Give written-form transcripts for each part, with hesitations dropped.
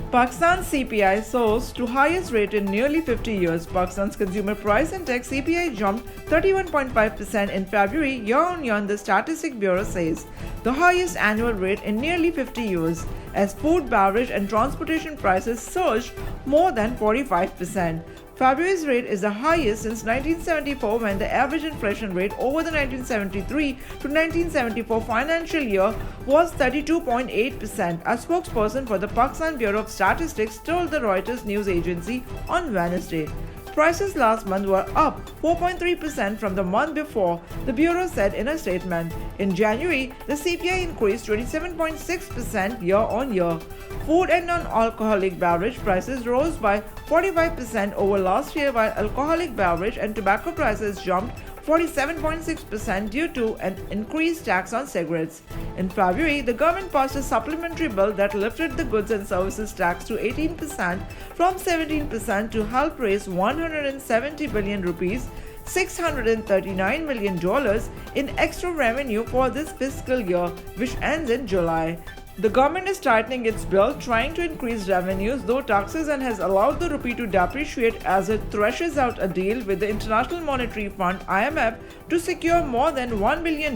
Pakistan's CPI soars to highest rate in nearly 50 years. Pakistan's consumer price index CPI jumped 31.5% in February year-on-year, the Statistics Bureau says, the highest annual rate in nearly 50 years, as food, beverage and transportation prices surged more than 45%. February's rate is the highest since 1974, when the average inflation rate over the 1973 to 1974 financial year was 32.8%. A spokesperson for the Pakistan Bureau of Statistics told the Reuters news agency on Wednesday. Prices last month were up 4.3% from the month before, the Bureau said in a statement. In January, the CPI increased 27.6% year-on-year. Food and non-alcoholic beverage prices rose by 45% over last year, while alcoholic beverage and tobacco prices jumped 47.6% due to an increased tax on cigarettes. In February, the government passed a supplementary bill that lifted the goods and services tax to 18% from 17% to help raise 170 billion rupees, $639 million in extra revenue for this fiscal year, which ends in July. The government is tightening its belt, trying to increase revenues, though taxes, and has allowed the rupee to depreciate as it threshes out a deal with the International Monetary Fund (IMF) to secure more than $1 billion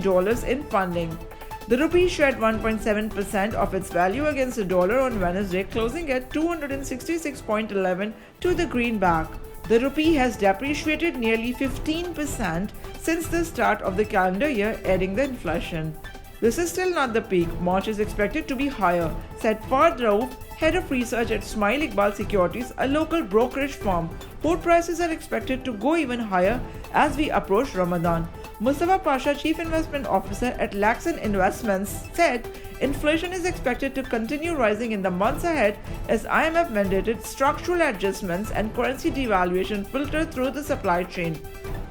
in funding. The rupee shed 1.7% of its value against the dollar on Wednesday, closing at 266.11 to the greenback. The rupee has depreciated nearly 15% since the start of the calendar year, adding the inflation. This is still not the peak. March is expected to be higher, said Fard Rauf, head of research at Ismail Iqbal Securities, a local brokerage firm. Food prices are expected to go even higher as we approach Ramadan. Mustafa Pasha, chief investment officer at Laxon Investments, said inflation is expected to continue rising in the months ahead as IMF mandated structural adjustments and currency devaluation filter through the supply chain.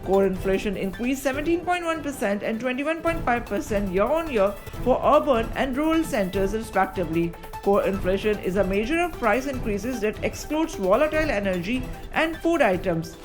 Core inflation increased 17.1% and 21.5% year-on-year for urban and rural centers respectively. Core inflation is a measure of price increases that excludes volatile energy and food items.